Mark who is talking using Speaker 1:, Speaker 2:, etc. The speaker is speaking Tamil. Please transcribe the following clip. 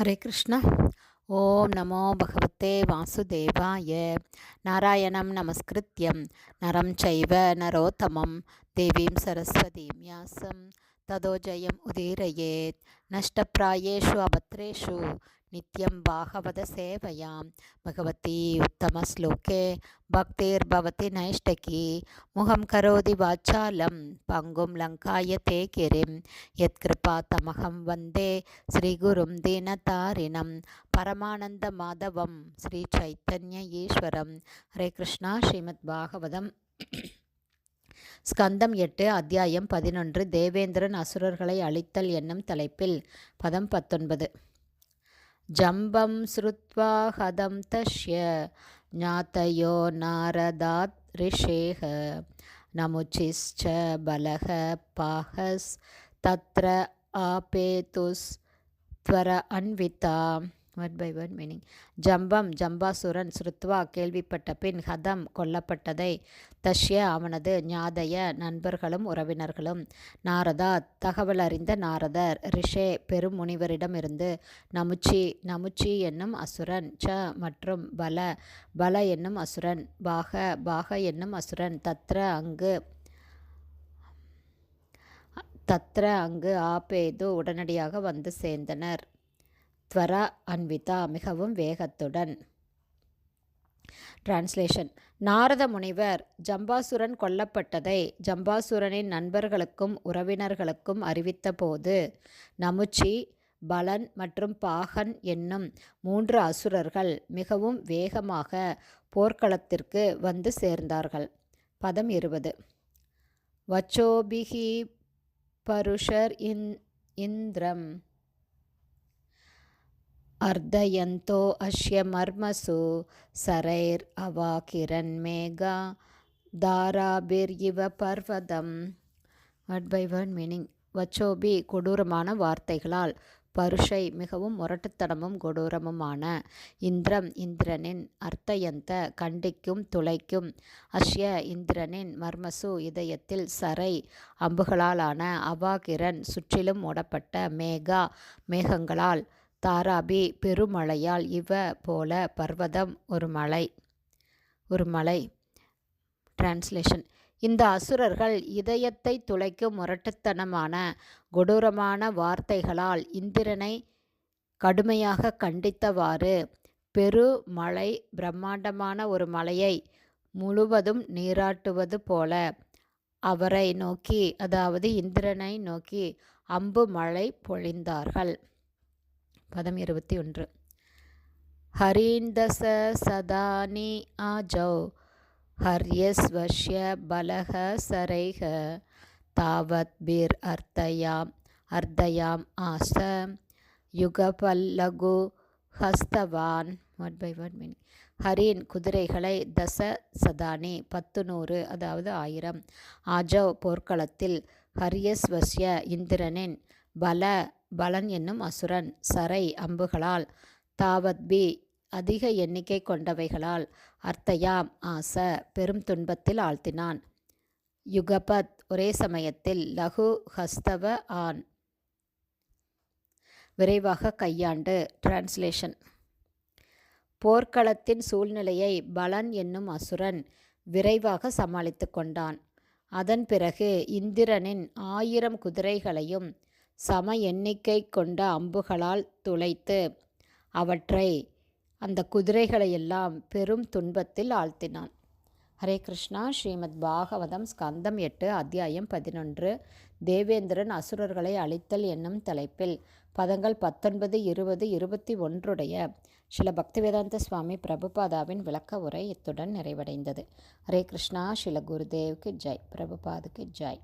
Speaker 1: ஹரே கிருஷ்ணா. ஓம் நமோ பகவத்தே வாசுதேவாய. நாராயணம் நமஸ்கிருத்யம் நரம் சைவ நரோத்தமம் தேவீம் சரஸ்வதீம் யாசம் ததோ ஜெயம் உதீரயேத். நஷ்டப்பிராயேஷு அபத்ரேஷு நித்யம் பாகவத சேவையாம் பகவதி உத்தமஸ்லோகே பக்திர்பவதி நைஷ்டகி. முகம் கரோதி வாச்சாலம் பங்கும் லங்காய தே கிரிம் யத்கிருபா தமகம் வந்தே ஸ்ரீகுரும் தீனதாரிணம் பரமானந்த மாதவம் ஸ்ரீ சைத்தன்ய ஈஸ்வரம். ஹரே கிருஷ்ணா. ஸ்ரீமத் பாகவதம் ஸ்கந்தம் 8 அத்தியாயம் 11 தேவேந்திரன் அசுரர்களை அழித்தல் என்னும் தலைப்பில் பதம் 19. ஜம்பம் ஸ்ருத்வா ஹதம் தஸ்ய ஞாதயோ நாரதாத் ரிஷேஹ நமுச்சிஸ்ச பலஹ பாஹஸ் தத்ர ஆபேதுஸ் த்வர அன்விதா. Word by word meaning. ஜம்பம் ஜம்பாசுரன் ஸ்ருத்வா கேள்விப்பட்ட பின் ஹதம் கொல்லப்பட்டதை தஷ்ய அவனது ஞாதய நண்பர்களும் உறவினர்களும் நாரதா தகவல் அறிந்த நாரதர் ரிஷே பெரும் முனிவரிடமிருந்து நமுச்சி என்னும் அசுரன் ச மற்றும் பல என்னும் அசுரன் பாக என்னும் அசுரன் தத்ர அங்கு ஆபேது உடனடியாக வந்து சேர்ந்தனர். த்வர அன்விதா மிகவும் வேகத்துடன். டிரான்ஸ்லேஷன். நாரத முனிவர் ஜம்பாசுரன் கொல்லப்பட்டதை ஜம்பாசுரனின் நண்பர்களுக்கும் உறவினர்களுக்கும் அறிவித்த போது நமுச்சி, பலன் மற்றும் பாகன் என்னும் 3 அசுரர்கள் மிகவும் வேகமாக போர்க்களத்திற்கு வந்து சேர்ந்தார்கள். பதம் 20. வச்சோபிஹி பருஷர் இந்திரம் அர்தயந்தோ அஷ்ய மர்மசு சரைர் அவாகிரன் மேகா தாராபிர் இவ பர்வதம். Word by word meaning. வச்சோபி கொடூரமான வார்த்தைகளால், பருஷை மிகவும் முரட்டுத்தனமும் கொடூரமுமான, இந்திரம் இந்திரனின், அர்த்தயந்த கண்டிக்கும் துளைக்கும், அஷ்ய இந்திரனின், மர்மசு இதயத்தில், சரை அம்புகளாலான, அவாகிரன் சுற்றிலும் மூடப்பட்ட, மேகா மேகங்களால், தாராபி பெருமழையால், இவ போல, பர்வதம் ஒரு மலை. டிரான்ஸ்லேஷன். இந்த அசுரர்கள் இதயத்தை துளைக்கும் முரட்டுத்தனமான கொடூரமான வார்த்தைகளால் இந்திரனை கடுமையாக கண்டித்தவாறு பெருமழை பிரம்மாண்டமான ஒரு மலையை முழுவதும் நீராட்டுவது போல அவரை நோக்கி, அதாவது இந்திரனை நோக்கி அம்பு மழை பொழிந்தார்கள். பதம் 21. ஹரீந்தச சதானி ஆஜௌ ஹர்யஸ்வஷ்ய பலஹ சரைஹ தாவத் பிர் அர்த்தயாம் ஆச யுகபல்லகு ஹஸ்தவான். Word by word meaning. ஹரீன் குதிரைகளை, தச சதானி 10 அதாவது 1000, ஆஜவ் போர்க்களத்தில், ஹரியஸ்வஸ்ய இந்திரனின், பலன் என்னும் அசுரன், சரை அம்புகளால், தாவத்பி அதிக எண்ணிக்கை கொண்டவைகளால், அர்த்தயாம் ஆச பெரும் துன்பத்தில் ஆழ்த்தினான், யுகபத் ஒரே சமயத்தில், லகு ஹஸ்தவ ஆன் விரைவாக கையாண்டு. டிரான்ஸ்லேஷன். போர்க்களத்தின் சூழ்நிலையை பலன் என்னும் அசுரன் விரைவாக சமாளித்து கொண்டான். அதன் பிறகு இந்திரனின் 1000 குதிரைகளையும் சம எண்ணிக்கை கொண்ட அம்புகளால் துளைத்து அவற்றை, அந்த குதிரைகளையெல்லாம் பெரும் துன்பத்தில் ஆழ்த்தினான். ஹரே கிருஷ்ணா. ஸ்ரீமத் பாகவதம் ஸ்கந்தம் 8 அத்தியாயம் 11 தேவேந்திரன் அசுரர்களை அழித்தல் என்னும் தலைப்பில் பதங்கள் 19, 20, 21 ஸ்ரீல பக்திவேதாந்த சுவாமி பிரபுபாதாவின் விளக்க உரை இத்துடன் நிறைவடைந்தது. ஹரே கிருஷ்ணா. ஸ்ரீல குருதேவுக்கு ஜெய். பிரபுபாதுக்கு ஜெய்.